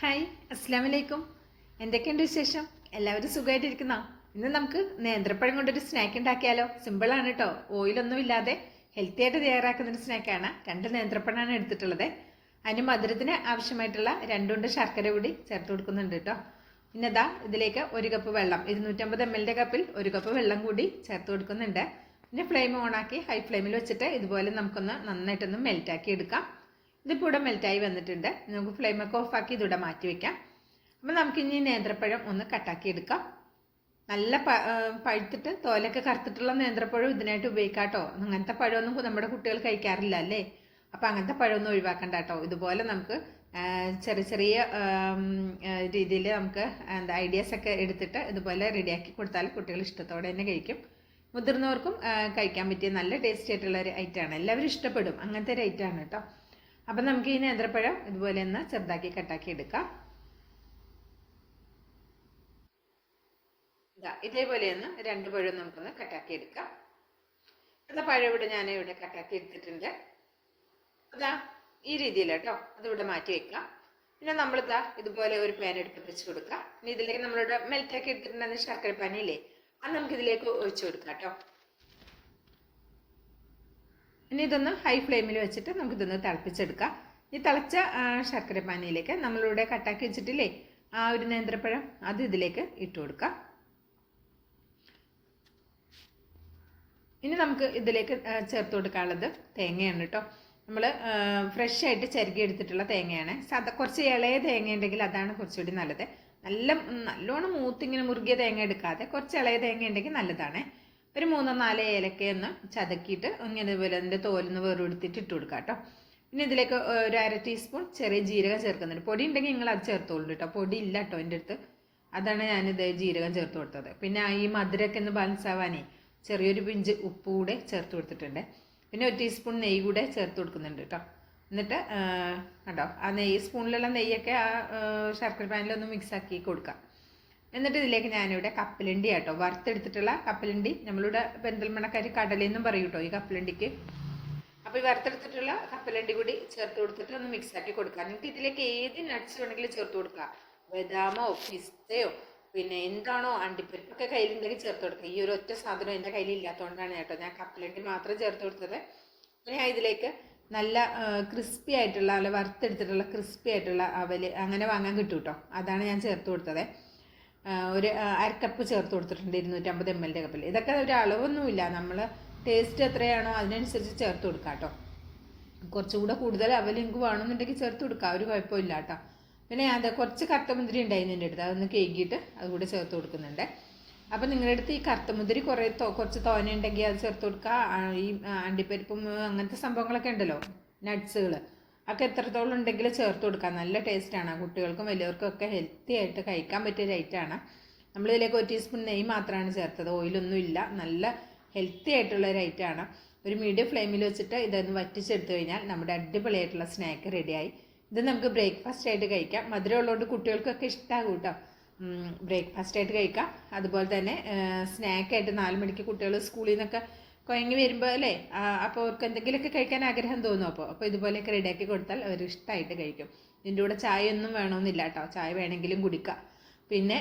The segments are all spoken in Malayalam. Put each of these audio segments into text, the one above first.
ഹായ് അസ്സലാമലൈക്കും. എന്തൊക്കെയുണ്ട് വിശേഷം? എല്ലാവരും സുഖമായിട്ടിരിക്കുന്നോ? ഇന്ന് നമുക്ക് നേന്ത്രപ്പഴം കൊണ്ടൊരു സ്നാക്ക് ഉണ്ടാക്കിയാലോ? സിമ്പിളാണ് കേട്ടോ. ഓയിലൊന്നും ഇല്ലാതെ ഹെൽത്തി ആയിട്ട് തയ്യാറാക്കുന്ന ഒരു സ്നാക്കാണ്. 2 നേന്ത്രപ്പഴമാണ് എടുത്തിട്ടുള്ളത്. അതിന് മധുരത്തിന് ആവശ്യമായിട്ടുള്ള 2 ഉണ്ട ശർക്കര കൂടി ചേർത്ത് കൊടുക്കുന്നുണ്ട് കേട്ടോ. പിന്നെ ഇതാ ഇതിലേക്ക് 1 കപ്പ് വെള്ളം, 250 ml കപ്പിൽ 1 കപ്പ് വെള്ളം കൂടി ചേർത്ത് കൊടുക്കുന്നുണ്ട്. പിന്നെ ഫ്ലെയിം ഓണാക്കി ഹൈ ഫ്ലെയിമിൽ വെച്ചിട്ട് ഇതുപോലെ നമുക്കൊന്ന് നന്നായിട്ടൊന്ന് മെൽറ്റാക്കി എടുക്കാം. ഇതിപ്പോൾ ഇവിടെ മെൽറ്റായി വന്നിട്ടുണ്ട്. നമുക്ക് ഫ്ലെയിമൊക്കെ ഓഫാക്കി ഇതിവിടെ മാറ്റി വയ്ക്കാം. അപ്പോൾ നമുക്കിനി നേന്ത്രപ്പഴം ഒന്ന് കട്ടാക്കി എടുക്കാം. നല്ല പഴുത്തിട്ട് തോലൊക്കെ കറുത്തിട്ടുള്ള നേന്ത്രപ്പഴം ഇതിനായിട്ട് ഉപയോഗിക്കാം കേട്ടോ. അങ്ങനത്തെ പഴമൊന്നും നമ്മുടെ കുട്ടികൾ കഴിക്കാറില്ല അല്ലേ? അപ്പോൾ അങ്ങനത്തെ പഴമൊന്നും ഒഴിവാക്കണ്ട കേട്ടോ. ഇതുപോലെ നമുക്ക് ചെറിയ ചെറിയ രീതിയിൽ നമുക്ക് ഐഡിയാസൊക്കെ എടുത്തിട്ട് ഇതുപോലെ റെഡിയാക്കി കൊടുത്താൽ കുട്ടികൾ ഇഷ്ടത്തോടെ തന്നെ കഴിക്കും. മുതിർന്നവർക്കും കഴിക്കാൻ പറ്റിയ നല്ല ടേസ്റ്റി ആയിട്ടുള്ള ഒരു ഐറ്റമാണ്. എല്ലാവരും ഇഷ്ടപ്പെടും അങ്ങനത്തെ ഒരു ഐറ്റമാണ് കേട്ടോ. അപ്പം നമുക്ക് ഈ നേന്ത്രപ്പഴം ഇതുപോലെ ഒന്ന് ചെറുതാക്കി കട്ടാക്കി എടുക്കാം. ഇതേപോലെ ഒന്ന് 2 പഴം നമുക്കൊന്ന് കട്ടാക്കി എടുക്കാം. അതാ പഴം ഇവിടെ ഞാൻ ഇവിടെ കട്ടാക്കി എടുത്തിട്ടുണ്ട്. അതാ ഈ രീതിയിൽ കേട്ടോ. അതിവിടെ മാറ്റി വെക്കാം. പിന്നെ നമ്മളിതാ ഇതുപോലെ ഒരു പാൻ എടുത്ത് വെച്ച് കൊടുക്കാം. ഇനി ഇതിലേക്ക് നമ്മളിവിടെ മെൽറ്റാക്കി എടുത്തിട്ടുണ്ടെന്ന് ശർക്കര പാനിയില്ലേ, അത് നമുക്കിതിലേക്ക് ഒഴിച്ചു കൊടുക്കാം കേട്ടോ. ഇനി ഇതൊന്ന് ഹൈ ഫ്ലെയിമിൽ വെച്ചിട്ട് നമുക്കിതൊന്ന് തിളപ്പിച്ചെടുക്കാം. ഈ തിളച്ച ശർക്കര പാനിയിലേക്ക് നമ്മളിവിടെ കട്ടാക്കി വെച്ചിട്ടില്ലേ ആ ഒരു നേന്ത്രപ്പഴം, അത് ഇതിലേക്ക് ഇട്ട് കൊടുക്കാം. ഇനി നമുക്ക് ഇതിലേക്ക് ചേർത്ത് കൊടുക്കാനുള്ളത് തേങ്ങയാണ് കേട്ടോ. നമ്മൾ ഫ്രഷ് ആയിട്ട് ചിരകി എടുത്തിട്ടുള്ള തേങ്ങയാണ്. കുറച്ച് ഇളയ തേങ്ങ ഉണ്ടെങ്കിൽ അതാണ് കുറച്ചുകൂടി നല്ലത്. നല്ലോണം മൂത്തിങ്ങനെ മുറുകിയ തേങ്ങ എടുക്കാതെ കുറച്ച് ഇളയ തേങ്ങ ഉണ്ടെങ്കിൽ നല്ലതാണ്. ഒരു 3-4 ഏലക്കയൊന്ന് ചതക്കിയിട്ട് ഇങ്ങനെ ഇതുപോലെ അതിൻ്റെ തോലിന്ന് വേറെടുത്തിട്ട് ഇട്ട് കൊടുക്കാം കേട്ടോ. പിന്നെ ഇതിലേക്ക് ഒരു 1/2 ടീസ്പൂൺ ചെറിയ ജീരകം ചേർക്കുന്നുണ്ട്. പൊടി ഉണ്ടെങ്കിൽ നിങ്ങൾ അത് ചേർത്തോളൂ കേട്ടോ. പൊടി ഇല്ല കേട്ടോ എൻ്റെ അടുത്ത്, അതാണ് ഞാനിത് ജീരകം ചേർത്ത് കൊടുത്തത്. പിന്നെ ഈ മധുരമൊക്കെ ഒന്ന് ബാലൻസ് ആവാനേ ചെറിയൊരു പിഞ്ച് ഉപ്പ് കൂടെ ചേർത്ത് കൊടുത്തിട്ടുണ്ട്. പിന്നെ 1 ടീസ്പൂൺ നെയ്യ് കൂടെ ചേർത്ത് കൊടുക്കുന്നുണ്ട് കേട്ടോ. എന്നിട്ട് കേട്ടോ ആ സ്പൂണിലുള്ള നെയ്യൊക്കെ ആ ശർക്കര പാനിലൊന്ന് മിക്സാക്കി കൊടുക്കാം. എന്നിട്ട് ഇതിലേക്ക് ഞാനിവിടെ കപ്പലണ്ടി കേട്ടോ, വറുത്തെടുത്തിട്ടുള്ള കപ്പലണ്ടി. നമ്മളിവിടെ പെരിന്തൽമണ്ണക്കാർ കടലെന്നും പറയും കേട്ടോ ഈ കപ്പലണ്ടിക്ക്. അപ്പോൾ ഈ വറുത്തെടുത്തിട്ടുള്ള കപ്പലണ്ടി കൂടി ചേർത്ത് കൊടുത്തിട്ട് ഒന്ന് മിക്സാക്കി കൊടുക്കാം. നിങ്ങൾക്ക് ഇതിലേക്ക് ഏത് നട്ട്സ് വേണമെങ്കിലും ചേർത്ത് കൊടുക്കാം. ബദാമോ പിസ്തയോ പിന്നെ എന്താണോ അണ്ടിപ്പരിപ്പൊക്കെ കയ്യിലുണ്ടെങ്കിൽ ചേർത്ത് കൊടുക്കുക. ഈ ഒരു ഒറ്റ സാധനം എൻ്റെ കയ്യിൽ ഇല്ലാത്തതുകൊണ്ടാണ് കേട്ടോ ഞാൻ കപ്പലണ്ടി മാത്രം ചേർത്ത് കൊടുത്തത്. പിന്നെ ഞാൻ ഇതിലേക്ക് നല്ല ക്രിസ്പി ആയിട്ടുള്ള അല്ല വറുത്തെടുത്തിട്ടുള്ള ക്രിസ്പി ആയിട്ടുള്ള അവല് അങ്ങനെ വാങ്ങാൻ കിട്ടും കേട്ടോ. അതാണ് ഞാൻ ചേർത്ത് കൊടുത്തത്. ഒരു 1/2 കപ്പ് ചേർത്ത് കൊടുത്തിട്ടുണ്ട് 250 ml കപ്പിൽ. ഇതൊക്കെ ഒരു അളവൊന്നുമില്ല, നമ്മൾ ടേസ്റ്റ് എത്രയാണോ അതിനനുസരിച്ച് ചേർത്ത് കൊടുക്കാം കേട്ടോ. കുറച്ചുകൂടെ കൂടുതൽ അവൽ എനിക്ക് വേണമെന്നുണ്ടെങ്കിൽ ചേർത്ത് കൊടുക്കാം, ഒരു കുഴപ്പമില്ല കേട്ടോ. പിന്നെ അത് കുറച്ച് കറുത്തമുന്തിരി ഉണ്ടായിരുന്നു എൻ്റെ അടുത്ത്, അതൊന്ന് കേക്കിയിട്ട് അതുകൂടെ ചേർത്ത് കൊടുക്കുന്നുണ്ട്. അപ്പം നിങ്ങളുടെ അടുത്ത് ഈ കറുത്തമുന്തിരി കുറച്ച് തോനെ ഉണ്ടെങ്കിൽ അത് ചേർത്ത് കൊടുക്കുക. ഈ അണ്ടിപ്പരിപ്പും അങ്ങനത്തെ സംഭവങ്ങളൊക്കെ ഉണ്ടല്ലോ നട്ട്സുകൾ, ഒക്കെ എത്രത്തോളം ഉണ്ടെങ്കിൽ ചേർത്ത് കൊടുക്കാം. നല്ല ടേസ്റ്റാണ്. കുട്ടികൾക്കും വലിയവർക്കും ഒക്കെ ഹെൽത്തി ആയിട്ട് കഴിക്കാൻ പറ്റിയ ഐറ്റമാണ്. നമ്മളിതിലേക്ക് 1 ടീസ്പൂൺ നെയ്യ് മാത്രമാണ് ചേർത്തത്, ഓയിലൊന്നും ഇല്ല. നല്ല ഹെൽത്തി ആയിട്ടുള്ള ഒരു ഐറ്റമാണ്. ഒരു മീഡിയം ഫ്ലെയിമിൽ വെച്ചിട്ട് ഇതൊന്ന് വറ്റിച്ചെടുത്തു കഴിഞ്ഞാൽ നമ്മുടെ അടിപൊളിയായിട്ടുള്ള സ്നാക്ക് റെഡിയായി. ഇത് നമുക്ക് ബ്രേക്ക്ഫാസ്റ്റ് ആയിട്ട് കഴിക്കാം. മധുരം ഉള്ളതുകൊണ്ട് കുട്ടികൾക്കൊക്കെ ഇഷ്ടമാകും കേട്ടോ. ബ്രേക്ക്ഫാസ്റ്റ് ആയിട്ട് കഴിക്കാം. അതുപോലെ തന്നെ സ്നാക്കായിട്ട് 4 മണിക്ക് കുട്ടികൾ സ്കൂളിൽ നിന്നൊക്കെ കുഴങ്ങി വരുമ്പോൾ അല്ലേ, അപ്പോൾ അവർക്ക് എന്തെങ്കിലുമൊക്കെ കഴിക്കാൻ ആഗ്രഹം തോന്നും. അപ്പോൾ ഇതുപോലെയൊക്കെ റെഡിയാക്കി കൊടുത്താൽ അവർ ഇഷ്ടമായിട്ട് കഴിക്കും. ഇതിൻ്റെ കൂടെ ചായ ഒന്നും വേണമെന്നില്ല കേട്ടോ, ചായ വേണമെങ്കിലും കുടിക്കാം. പിന്നെ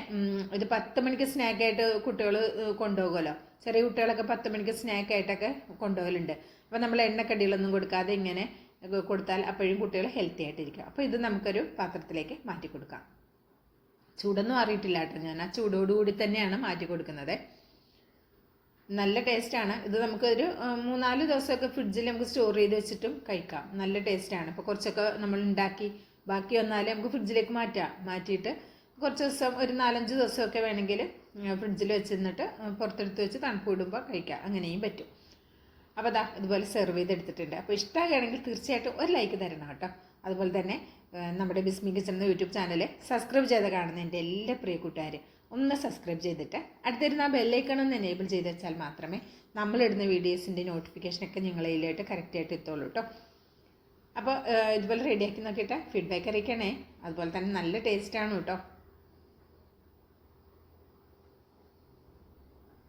ഇത് 10 മണിക്ക് സ്നാക്കായിട്ട് കുട്ടികൾ കൊണ്ടുപോകുമല്ലോ. ചെറിയ കുട്ടികളൊക്കെ 10 മണിക്ക് സ്നാക്കായിട്ടൊക്കെ കൊണ്ടുപോകലുണ്ട്. അപ്പോൾ നമ്മൾ എണ്ണക്കടികളൊന്നും കൊടുക്കാതെ ഇങ്ങനെ കൊടുത്താൽ അപ്പോഴും കുട്ടികൾ ഹെൽത്തി ആയിട്ടിരിക്കും. അപ്പോൾ ഇത് നമുക്കൊരു പാത്രത്തിലേക്ക് മാറ്റി കൊടുക്കാം. ചൂടൊന്നും അറിയിട്ടില്ല കേട്ടോ, ഞാൻ ആ ചൂടോടുകൂടി തന്നെയാണ് മാറ്റി കൊടുക്കുന്നത്. നല്ല ടേസ്റ്റാണ് ഇത്. നമുക്കൊരു 3-4 ദിവസമൊക്കെ ഫ്രിഡ്ജിൽ നമുക്ക് സ്റ്റോർ ചെയ്ത് വെച്ചിട്ടും കഴിക്കാം. നല്ല ടേസ്റ്റാണ്. ഇപ്പോൾ കുറച്ചൊക്കെ നമ്മൾ ഉണ്ടാക്കി ബാക്കി വന്നാൽ നമുക്ക് ഫ്രിഡ്ജിലേക്ക് മാറ്റിയിട്ട് കുറച്ച് ദിവസം ഒരു 4-5 ദിവസമൊക്കെ വേണമെങ്കിൽ ഫ്രിഡ്ജിൽ വെച്ചിരുന്നിട്ട് പുറത്തെടുത്ത് വെച്ച് തണുപ്പ് വിടുമ്പോൾ കഴിക്കാം. അങ്ങനെയും പറ്റും. അപ്പോൾ അതാ ഇതുപോലെ സെർവ് ചെയ്തെടുത്തിട്ടുണ്ട്. അപ്പോൾ ഇഷ്ടമാണെങ്കിൽ തീർച്ചയായിട്ടും ഒരു ലൈക്ക് തരണം കേട്ടോ. അതുപോലെ തന്നെ നമ്മുടെ ബിസ്മി കിച്ചൺ എന്ന യൂട്യൂബ് ചാനൽ സബ്സ്ക്രൈബ് ചെയ്ത് കാണുന്ന എൻ്റെ എല്ലാ പ്രിയ കൂട്ടുകാരും ഒന്ന് സബ്സ്ക്രൈബ് ചെയ്തിട്ട് അടുത്തിരുന്ന ആ ബെല്ലൈക്കൺ ഒന്ന് എനേബിൾ ചെയ്ത് വെച്ചാൽ മാത്രമേ നമ്മളിടുന്ന വീഡിയോസിൻ്റെ നോട്ടിഫിക്കേഷനൊക്കെ നിങ്ങളിലേക്ക് കറക്റ്റായിട്ട് എത്തുള്ളൂ കേട്ടോ. അപ്പോൾ ഇതുപോലെ റെഡിയാക്കി നോക്കിയിട്ട് ഫീഡ്ബാക്ക് അറിയിക്കണേ. അതുപോലെ തന്നെ നല്ല ടേസ്റ്റാണ് കേട്ടോ.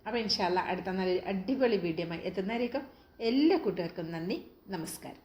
അപ്പോൾ ഇൻഷാല്ല അടുത്ത നല്ല അടിപൊളി വീഡിയോയുമായി എത്തുന്നതായിരിക്കും. എല്ലാ കൂട്ടുകാർക്കും നന്ദി, നമസ്കാരം.